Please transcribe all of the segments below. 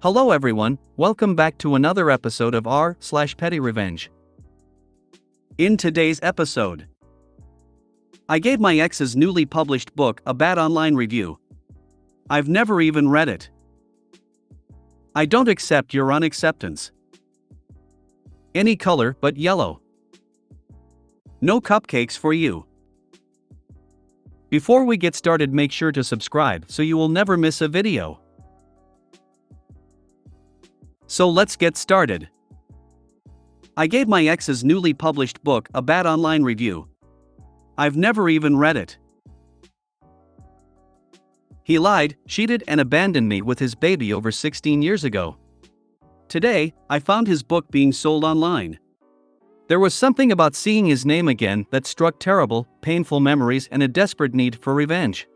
Hello everyone, welcome back to another episode of r/PettyRevenge. In today's episode, I gave my ex's newly published book a bad online review. I've never even read it. I don't accept your unacceptance. Any color but yellow. No cupcakes for you. Before we get started, make sure to subscribe so you will never miss a video. So let's get started. I gave my ex's newly published book a bad online review. I've never even read it. He lied, cheated, and abandoned me with his baby over 16 years ago. Today, I found his book being sold online. There was something about seeing his name again that struck terrible, painful memories and a desperate need for revenge.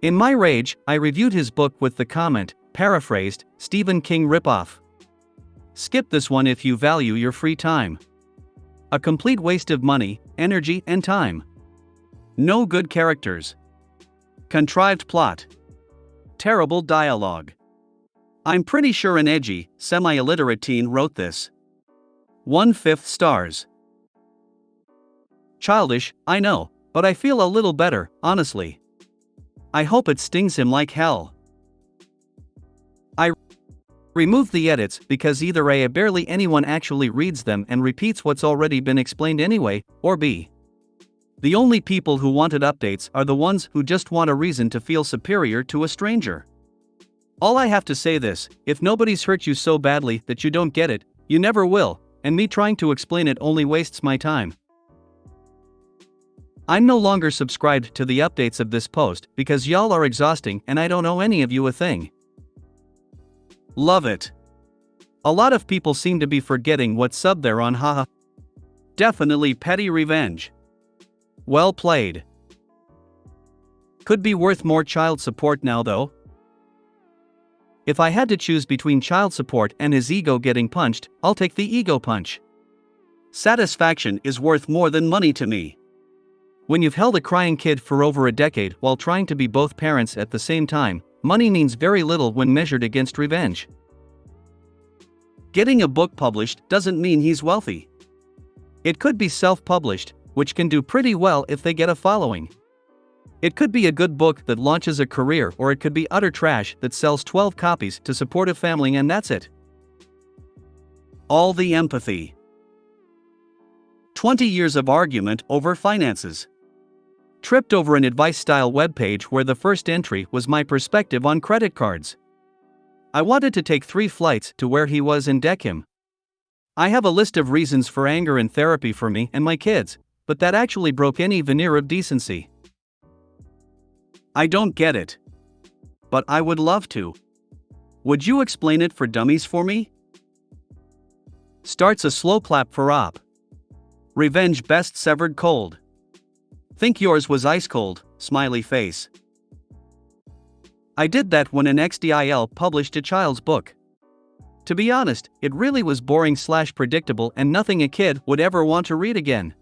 In my rage, I reviewed his book with the comment, paraphrased, Stephen King ripoff. Skip this one if you value your free time. A complete waste of money, energy, and time. No good characters. Contrived plot. Terrible dialogue. I'm pretty sure an edgy, semi-illiterate teen wrote this. 1/5 stars. Childish, I know, but I feel a little better, honestly. I hope it stings him like hell. I removed the edits because either A, barely anyone actually reads them and repeats what's already been explained anyway, or B, the only people who wanted updates are the ones who just want a reason to feel superior to a stranger. All I have to say this, if nobody's hurt you so badly that you don't get it, you never will, and me trying to explain it only wastes my time. I'm no longer subscribed to the updates of this post because y'all are exhausting and I don't owe any of you a thing. Love it. A lot of people seem to be forgetting what sub they're on, haha. Definitely PettyRevenge. Well played. Could be worth more child support now though. If I had to choose between child support and his ego getting punched, I'll take the ego punch. Satisfaction is worth more than money to me. When you've held a crying kid for over a decade while trying to be both parents at the same time, money means very little when measured against revenge. Getting a book published doesn't mean he's wealthy. It could be self-published, which can do pretty well if they get a following. It could be a good book that launches a career, or it could be utter trash that sells 12 copies to support a family and that's it. All the empathy. 20 years of argument over finances. Tripped over an advice-style webpage where the first entry was my perspective on credit cards. I wanted to take 3 flights to where he was and deck him. I have a list of reasons for anger and therapy for me and my kids, but that actually broke any veneer of decency. I don't get it. But I would love to. Would you explain it for dummies for me? Starts a slow clap for op. Revenge best severed cold. Think yours was ice cold, smiley face. I did that when an XDIL published a child's book. To be honest, it really was boring/predictable and nothing a kid would ever want to read again.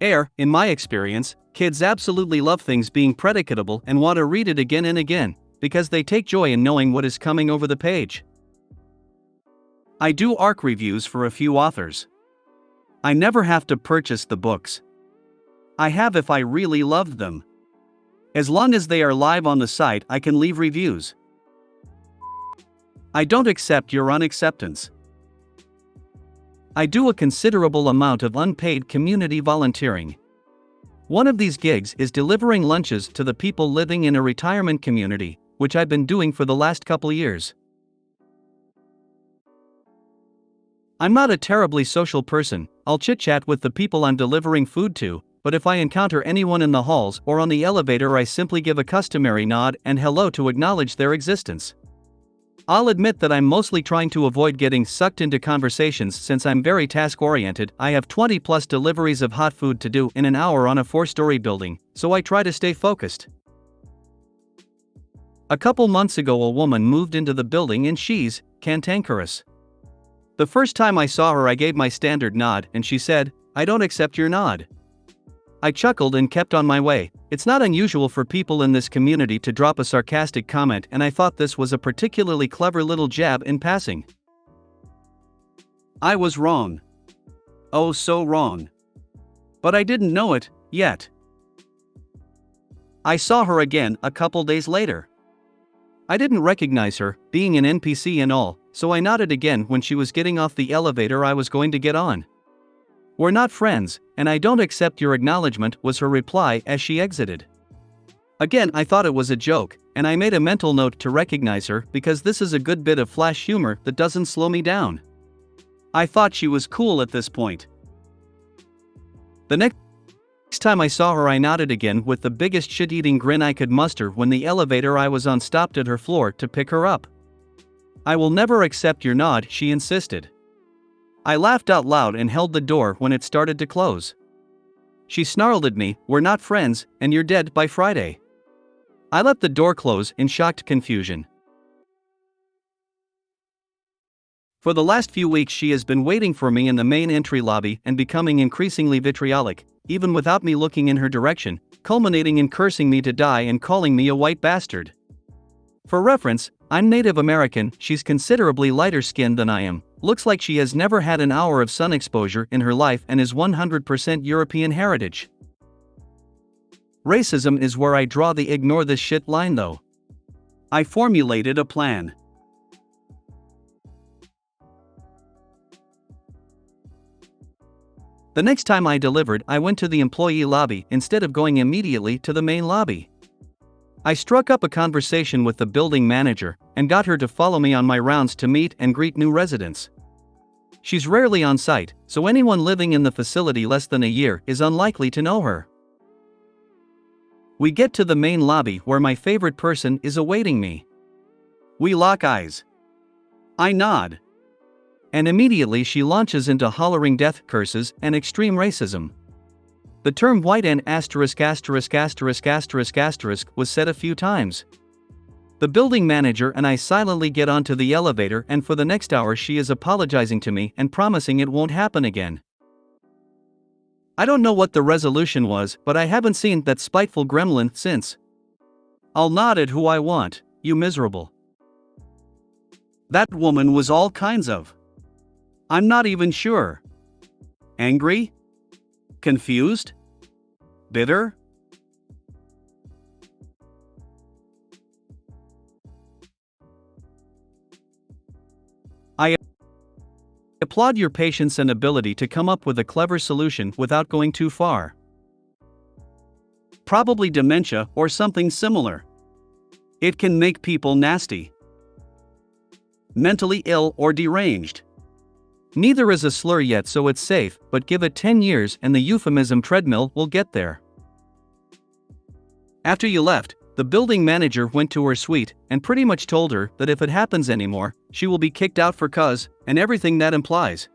In my experience, kids absolutely love things being predicatable and want to read it again and again, because they take joy in knowing what is coming over the page. I do ARC reviews for a few authors. I never have to purchase the books. I have if I really loved them. As long as they are live on the site, I can leave reviews. I don't accept your unacceptance. I do a considerable amount of unpaid community volunteering. One of these gigs is delivering lunches to the people living in a retirement community, which I've been doing for the last couple years. I'm not a terribly social person, I'll chit-chat with the people I'm delivering food to, but if I encounter anyone in the halls or on the elevator, I simply give a customary nod and hello to acknowledge their existence. I'll admit that I'm mostly trying to avoid getting sucked into conversations since I'm very task-oriented. I have 20+ deliveries of hot food to do in an hour on a 4-story building, so I try to stay focused. A couple months ago a woman moved into the building and she's cantankerous. The first time I saw her I gave my standard nod and she said, I don't accept your nod." I chuckled and kept on my way. It's not unusual for people in this community to drop a sarcastic comment, and I thought this was a particularly clever little jab in passing. I was wrong. Oh, so wrong. But I didn't know it yet. I saw her again a couple days later. I didn't recognize her, being an NPC and all, so I nodded again when she was getting off the elevator I was going to get on. "We're not friends, and I don't accept your acknowledgement," was her reply as she exited. Again, I thought it was a joke, and I made a mental note to recognize her because this is a good bit of flash humor that doesn't slow me down. I thought she was cool at this point. The next time I saw her, I nodded again with the biggest shit-eating grin I could muster when the elevator I was on stopped at her floor to pick her up. "I will never accept your nod," she insisted. I laughed out loud and held the door when it started to close. She snarled at me, "We're not friends, and you're dead by Friday." I let the door close in shocked confusion. For the last few weeks she has been waiting for me in the main entry lobby and becoming increasingly vitriolic, even without me looking in her direction, culminating in cursing me to die and calling me a white bastard. For reference, I'm Native American, she's considerably lighter skinned than I am, looks like she has never had an hour of sun exposure in her life and is 100% European heritage. Racism is where I draw the ignore this shit line though. I formulated a plan. The next time I delivered, I went to the employee lobby instead of going immediately to the main lobby. I struck up a conversation with the building manager and got her to follow me on my rounds to meet and greet new residents. She's rarely on site, so anyone living in the facility less than a year is unlikely to know her. We get to the main lobby where my favorite person is awaiting me. We lock eyes. I nod. And immediately she launches into hollering death curses and extreme racism. The term white and asterisk was said a few times. The building manager and I silently get onto the elevator, and for the next hour she is apologizing to me and promising it won't happen again. I don't know what the resolution was, but I haven't seen that spiteful gremlin since. I'll nod at who I want, you miserable. That woman was all kinds of. I'm not even sure. Angry? Confused? Bitter? I applaud your patience and ability to come up with a clever solution without going too far. Probably dementia or something similar. It can make people nasty. Mentally ill or deranged. Neither is a slur yet, so it's safe, but give it 10 years and the euphemism treadmill will get there. After you left, the building manager went to her suite and pretty much told her that if it happens anymore, she will be kicked out for cause, and everything that implies.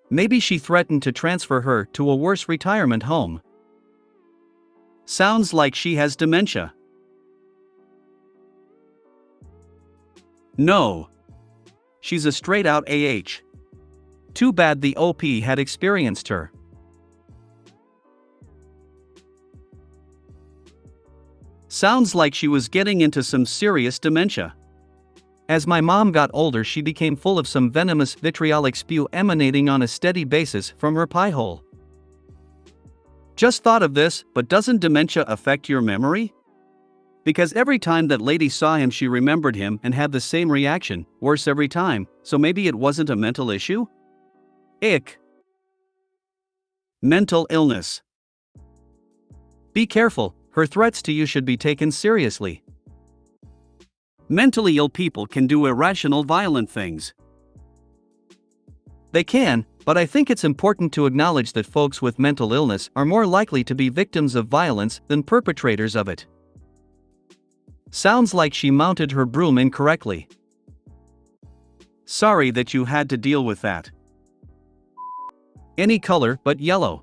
Maybe she threatened to transfer her to a worse retirement home. Sounds like she has dementia. No. She's a straight-out AH. Too bad the OP had experienced her. Sounds like she was getting into some serious dementia. As my mom got older, she became full of some venomous vitriolic spew emanating on a steady basis from her pie hole. Just thought of this, but doesn't dementia affect your memory? Because every time that lady saw him she remembered him and had the same reaction, worse every time, so maybe it wasn't a mental issue? Ick. Mental illness. Be careful, her threats to you should be taken seriously. Mentally ill people can do irrational, violent things. They can, but I think it's important to acknowledge that folks with mental illness are more likely to be victims of violence than perpetrators of it. Sounds like she mounted her broom incorrectly. Sorry that you had to deal with that. Any color but yellow.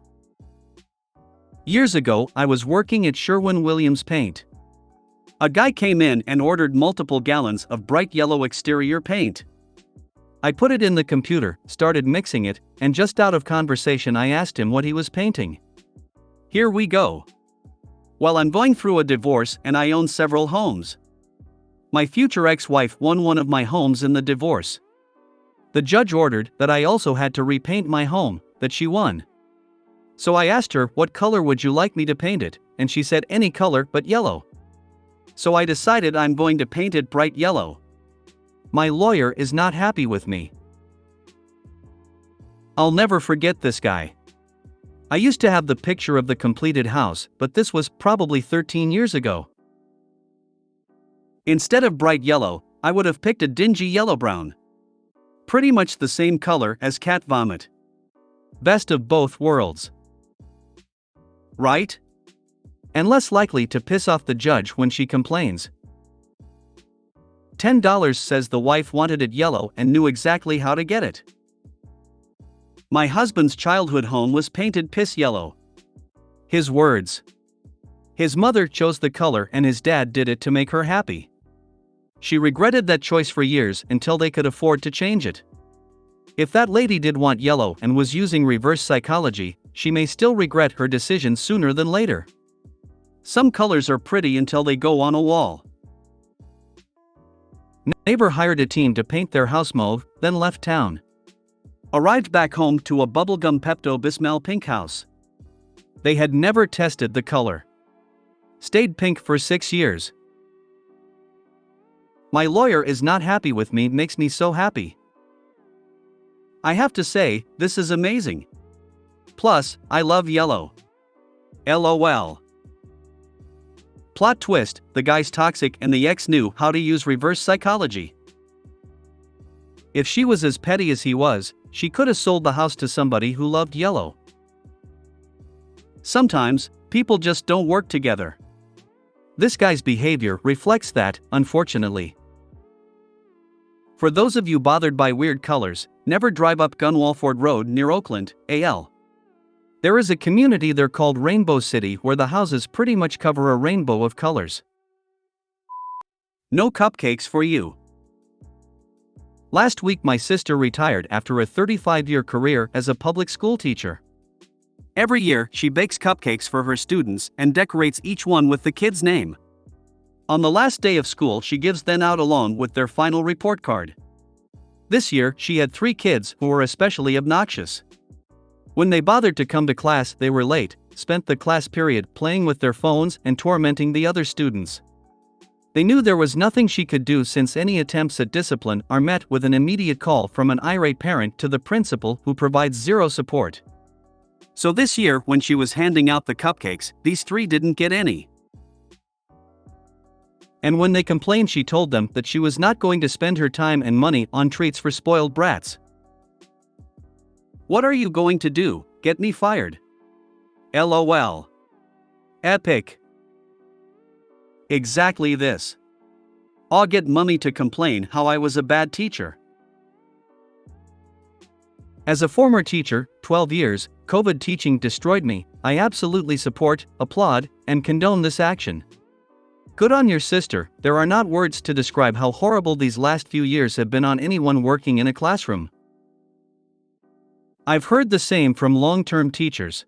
Years ago, I was working at Sherwin-Williams Paint. A guy came in and ordered multiple gallons of bright yellow exterior paint. I put it in the computer, started mixing it, and just out of conversation I asked him what he was painting. Here we go. Well, I'm going through a divorce and I own several homes. My future ex-wife won one of my homes in the divorce. The judge ordered that I also had to repaint my home that she won. So I asked her, what color would you like me to paint it, and she said any color but yellow. So I decided I'm going to paint it bright yellow. My lawyer is not happy with me. I'll never forget this guy. I used to have the picture of the completed house, but this was probably 13 years ago. Instead of bright yellow, I would have picked a dingy yellow-brown. Pretty much the same color as cat vomit. Best of both worlds. Right? And less likely to piss off the judge when she complains. $10 says the wife wanted it yellow and knew exactly how to get it. My husband's childhood home was painted piss yellow. His words. His mother chose the color and his dad did it to make her happy. She regretted that choice for years until they could afford to change it. If that lady did want yellow and was using reverse psychology, she may still regret her decision sooner than later. Some colors are pretty until they go on a wall. Neighbor hired a team to paint their house mauve, then left town. Arrived back home to a bubblegum Pepto-Bismol pink house. They had never tested the color. Stayed pink for 6 years. My lawyer is not happy with me, makes me so happy. I have to say, this is amazing. Plus, I love yellow. LOL. Plot twist, the guy's toxic and the ex knew how to use reverse psychology. If she was as petty as he was, she could have sold the house to somebody who loved yellow. Sometimes, people just don't work together. This guy's behavior reflects that, unfortunately. For those of you bothered by weird colors, never drive up Gunwalford Road near Oakland, AL. There is a community there called Rainbow City where the houses pretty much cover a rainbow of colors. No cupcakes for you. Last week my sister retired after a 35-year career as a public school teacher. Every year, she bakes cupcakes for her students and decorates each one with the kid's name. On the last day of school, she gives them out along with their final report card. This year, she had 3 kids who were especially obnoxious. When they bothered to come to class, they were late, spent the class period playing with their phones and tormenting the other students. They knew there was nothing she could do since any attempts at discipline are met with an immediate call from an irate parent to the principal who provides zero support. So this year, when she was handing out the cupcakes, these 3 didn't get any. And when they complained, she told them that she was not going to spend her time and money on treats for spoiled brats. What are you going to do, get me fired? LOL. Epic. Exactly this. I'll get mummy to complain how I was a bad teacher. As a former teacher, 12 years, COVID teaching destroyed me. I absolutely support, applaud, and condone this action. Good on your sister. There are not words to describe how horrible these last few years have been on anyone working in a classroom. I've heard the same from long-term teachers.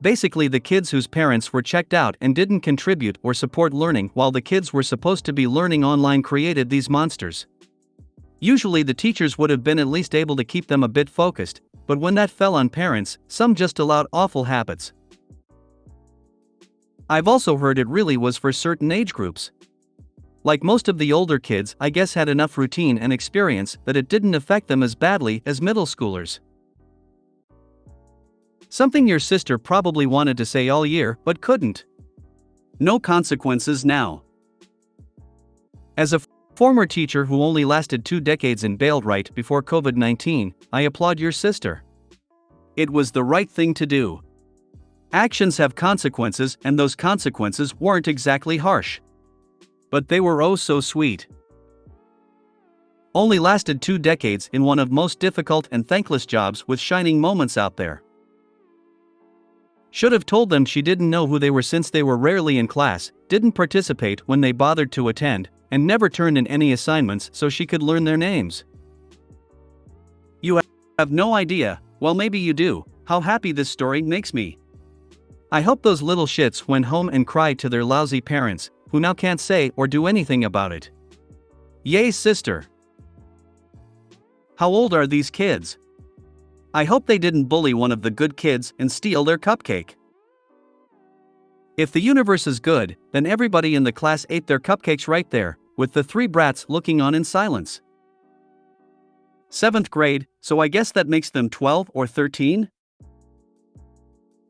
Basically, the kids whose parents were checked out and didn't contribute or support learning while the kids were supposed to be learning online created these monsters. Usually the teachers would have been at least able to keep them a bit focused, but when that fell on parents, some just allowed awful habits. I've also heard it really was for certain age groups. Like most of the older kids, I guess had enough routine and experience that it didn't affect them as badly as middle schoolers. Something your sister probably wanted to say all year but couldn't. No consequences now. As a former teacher who only lasted 2 decades and bailed right before COVID-19, I applaud your sister. It was the right thing to do. Actions have consequences, and those consequences weren't exactly harsh. But they were oh so sweet. Only lasted 2 decades in one of most difficult and thankless jobs with shining moments out there. Should have told them she didn't know who they were since they were rarely in class, didn't participate when they bothered to attend, and never turned in any assignments so she could learn their names. You have no idea, well maybe you do, how happy this story makes me. I hope those little shits went home and cried to their lousy parents, who now can't say or do anything about it. Yay sister! How old are these kids? I hope they didn't bully one of the good kids and steal their cupcake. If the universe is good, then everybody in the class ate their cupcakes right there, with the three brats looking on in silence. 7th grade, so I guess that makes them 12 or 13?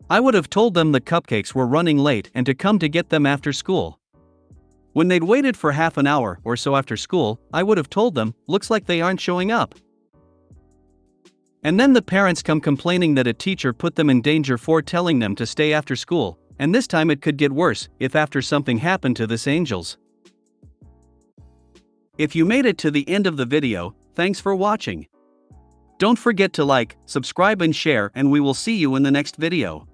I would have told them the cupcakes were running late and to come to get them after school. When they'd waited for half an hour or so after school, I would have told them, looks like they aren't showing up. And then the parents come complaining that a teacher put them in danger for telling them to stay after school, and this time it could get worse if after something happened to this angels. If you made it to the end of the video, thanks for watching. Don't forget to like, subscribe and share, and we will see you in the next video.